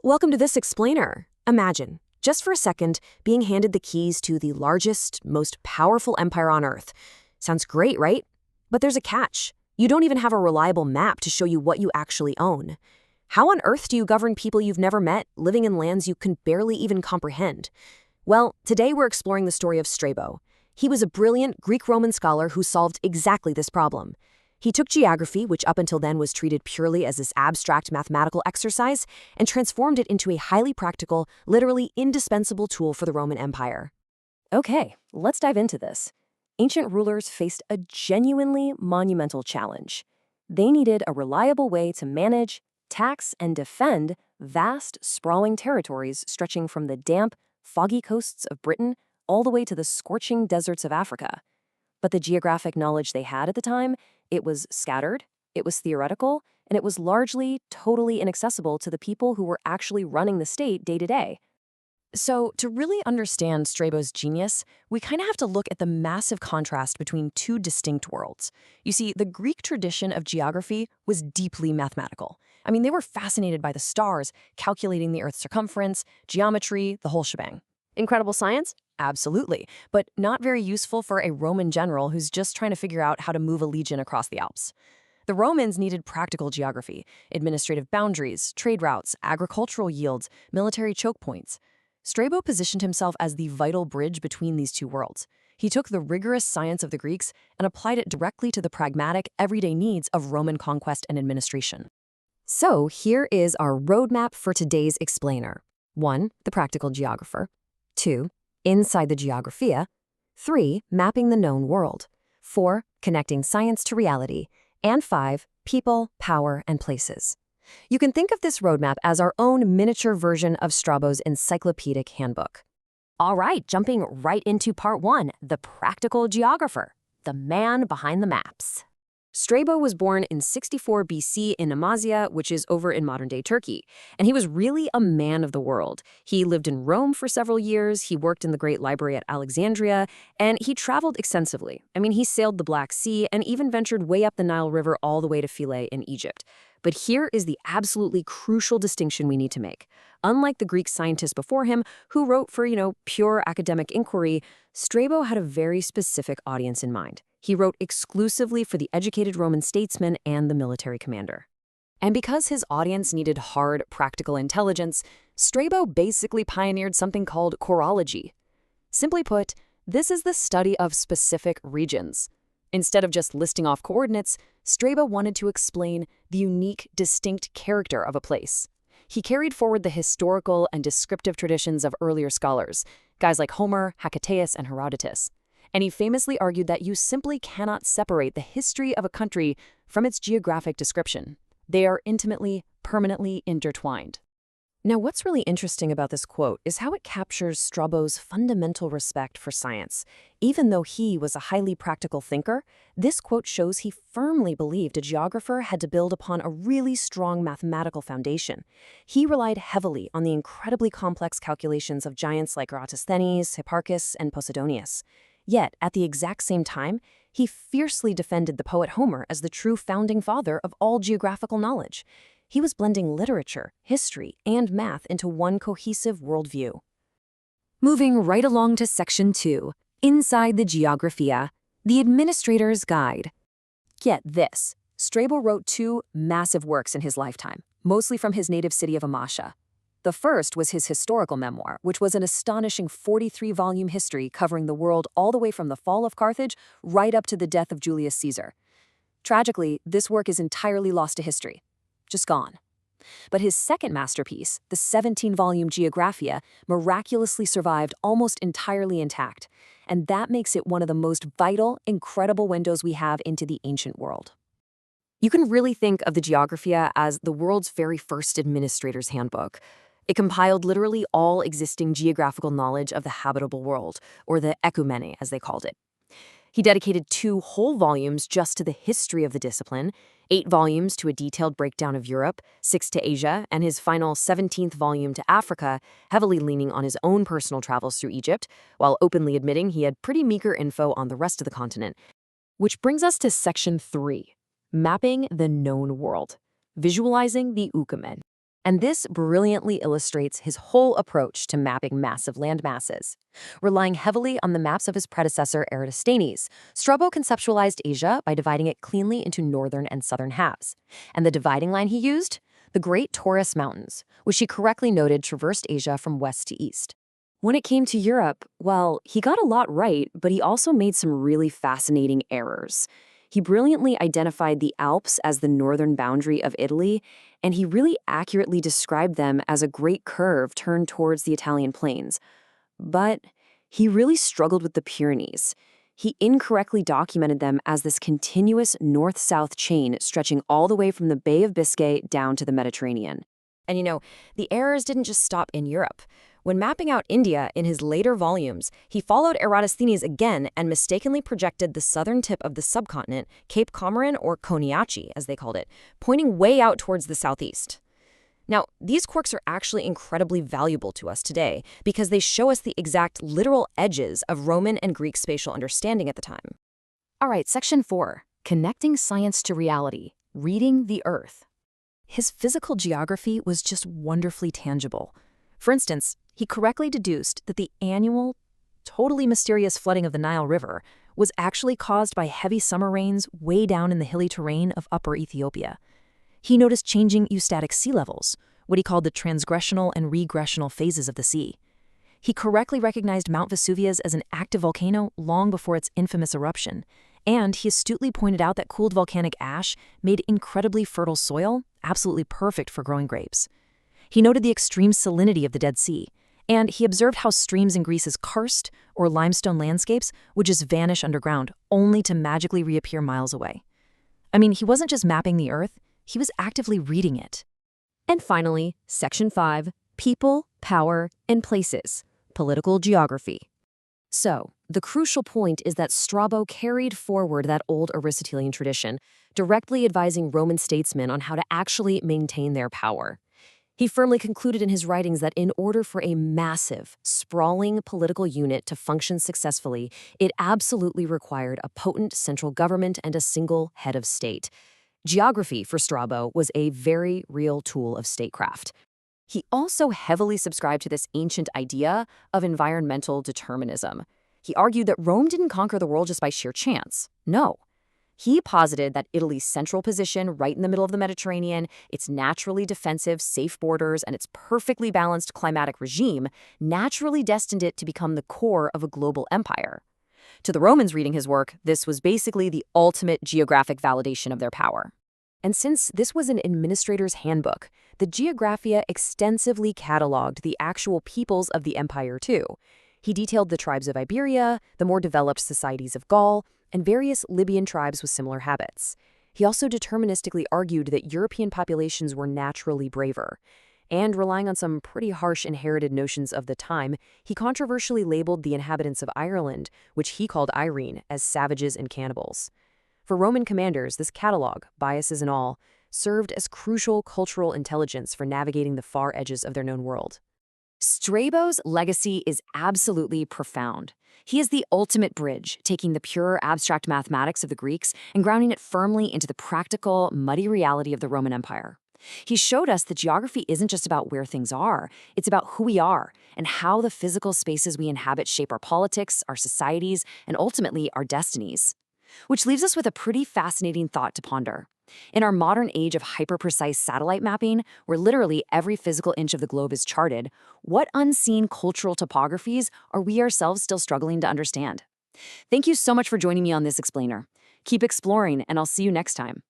Welcome to this explainer. Imagine, just for a second, being handed the keys to the largest, most powerful empire on Earth. Sounds great, right? But there's a catch. You don't even have a reliable map to show you what you actually own. How on earth do you govern people you've never met, living in lands you can barely even comprehend? Well, today we're exploring the story of Strabo. He was a brilliant Greek-Roman scholar who solved exactly this problem. He took geography, which up until then was treated purely as this abstract mathematical exercise, and transformed it into a highly practical, literally indispensable tool for the Roman Empire. Okay, let's dive into this. Ancient rulers faced a genuinely monumental challenge. They needed a reliable way to manage, tax, and defend vast, sprawling territories stretching from the damp, foggy coasts of Britain all the way to the scorching deserts of Africa. But the geographic knowledge they had at the time, it was scattered, it was theoretical, and it was largely totally inaccessible to the people who were actually running the state day to day. So, to really understand Strabo's genius, we kind of have to look at the massive contrast between two distinct worlds. You see, the Greek tradition of geography was deeply mathematical. I mean, they were fascinated by the stars, calculating the Earth's circumference, geometry, the whole shebang. Incredible science? Absolutely, but not very useful for a Roman general who's just trying to figure out how to move a legion across the Alps. The Romans needed practical geography, administrative boundaries, trade routes, agricultural yields, military choke points. Strabo positioned himself as the vital bridge between these two worlds. He took the rigorous science of the Greeks and applied it directly to the pragmatic, everyday needs of Roman conquest and administration. So here is our roadmap for today's explainer. 1. The practical geographer. 2. Inside the Geographia. 3. Mapping the known world. 4. Connecting science to reality. And 5. People, power, and places. You can think of this roadmap as our own miniature version of Strabo's encyclopedic handbook. All right, jumping right into part 1, the practical geographer, the man behind the maps. Strabo was born in 64 BC in Amasya, which is over in modern-day Turkey, and he was really a man of the world. He lived in Rome for several years, he worked in the Great Library at Alexandria, and he traveled extensively. I mean, he sailed the Black Sea and even ventured way up the Nile River all the way to Philae in Egypt. But here is the absolutely crucial distinction we need to make. Unlike the Greek scientists before him, who wrote for, pure academic inquiry, Strabo had a very specific audience in mind. He wrote exclusively for the educated Roman statesman and the military commander. And because his audience needed hard, practical intelligence, Strabo basically pioneered something called chorology. Simply put, this is the study of specific regions. Instead of just listing off coordinates, Strabo wanted to explain the unique, distinct character of a place. He carried forward the historical and descriptive traditions of earlier scholars, guys like Homer, Hecataeus, and Herodotus. And he famously argued that you simply cannot separate the history of a country from its geographic description. They are intimately, permanently intertwined. Now, what's really interesting about this quote is how it captures Strabo's fundamental respect for science. Even though he was a highly practical thinker, this quote shows he firmly believed a geographer had to build upon a really strong mathematical foundation. He relied heavily on the incredibly complex calculations of giants like Eratosthenes, Hipparchus, and Posidonius. Yet, at the exact same time, he fiercely defended the poet Homer as the true founding father of all geographical knowledge. He was blending literature, history, and math into one cohesive worldview. Moving right along to Section 2, Inside the Geographia, the Administrator's Guide. Get this, Strabo wrote 2 massive works in his lifetime, mostly from his native city of Amasya. The first was his historical memoir, which was an astonishing 43-volume history covering the world all the way from the fall of Carthage right up to the death of Julius Caesar. Tragically, this work is entirely lost to history. Just gone. But his second masterpiece, the 17-volume Geographia, miraculously survived almost entirely intact, and that makes it one of the most vital, incredible windows we have into the ancient world. You can really think of the Geographia as the world's very first administrator's handbook. It compiled literally all existing geographical knowledge of the habitable world, or the ecumene, as they called it. He dedicated 2 whole volumes just to the history of the discipline, 8 volumes to a detailed breakdown of Europe, 6 to Asia, and his final 17th volume to Africa, heavily leaning on his own personal travels through Egypt, while openly admitting he had pretty meager info on the rest of the continent. Which brings us to Section 3, Mapping the Known World, Visualizing the Ecumene. And this brilliantly illustrates his whole approach to mapping massive land masses. Relying heavily on the maps of his predecessor Eratosthenes, Strabo conceptualized Asia by dividing it cleanly into northern and southern halves. And the dividing line he used? The Great Taurus Mountains, which he correctly noted traversed Asia from west to east. When it came to Europe, well, he got a lot right, but he also made some really fascinating errors. He brilliantly identified the Alps as the northern boundary of Italy, and he really accurately described them as a great curve turned towards the Italian plains. But he really struggled with the Pyrenees. He incorrectly documented them as this continuous north-south chain stretching all the way from the Bay of Biscay down to the Mediterranean. And the errors didn't just stop in Europe. When mapping out India in his later volumes, he followed Eratosthenes again and mistakenly projected the southern tip of the subcontinent, Cape Comorin or Koniachi, as they called it, pointing way out towards the southeast. Now, these quirks are actually incredibly valuable to us today because they show us the exact literal edges of Roman and Greek spatial understanding at the time. All right, Section 4, Connecting Science to Reality, Reading the Earth. His physical geography was just wonderfully tangible. For instance, he correctly deduced that the annual, totally mysterious flooding of the Nile River was actually caused by heavy summer rains way down in the hilly terrain of Upper Ethiopia. He noticed changing eustatic sea levels, what he called the transgressional and regressional phases of the sea. He correctly recognized Mount Vesuvius as an active volcano long before its infamous eruption, and he astutely pointed out that cooled volcanic ash made incredibly fertile soil, absolutely perfect for growing grapes. He noted the extreme salinity of the Dead Sea, and he observed how streams in Greece's karst, or limestone landscapes, would just vanish underground, only to magically reappear miles away. I mean, he wasn't just mapping the Earth, he was actively reading it. And finally, Section 5, People, Power, and Places, Political Geography. So, the crucial point is that Strabo carried forward that old Aristotelian tradition, directly advising Roman statesmen on how to actually maintain their power. He firmly concluded in his writings that in order for a massive, sprawling political unit to function successfully, it absolutely required a potent central government and a single head of state. Geography, for Strabo, was a very real tool of statecraft. He also heavily subscribed to this ancient idea of environmental determinism. He argued that Rome didn't conquer the world just by sheer chance. No. He posited that Italy's central position right in the middle of the Mediterranean, its naturally defensive, safe borders, and its perfectly balanced climatic regime naturally destined it to become the core of a global empire. To the Romans reading his work, this was basically the ultimate geographic validation of their power. And since this was an administrator's handbook, the Geographia extensively cataloged the actual peoples of the empire too. He detailed the tribes of Iberia, the more developed societies of Gaul, and various Libyan tribes with similar habits. He also deterministically argued that European populations were naturally braver. And relying on some pretty harsh inherited notions of the time, he controversially labeled the inhabitants of Ireland, which he called Irene, as savages and cannibals. For Roman commanders, this catalog, biases and all, served as crucial cultural intelligence for navigating the far edges of their known world. Strabo's legacy is absolutely profound. He is the ultimate bridge, taking the pure abstract mathematics of the Greeks and grounding it firmly into the practical, muddy reality of the Roman Empire. He showed us that geography isn't just about where things are, it's about who we are and how the physical spaces we inhabit shape our politics, our societies, and ultimately our destinies. Which leaves us with a pretty fascinating thought to ponder. In our modern age of hyper-precise satellite mapping, where literally every physical inch of the globe is charted, what unseen cultural topographies are we ourselves still struggling to understand? Thank you so much for joining me on this explainer. Keep exploring, and I'll see you next time.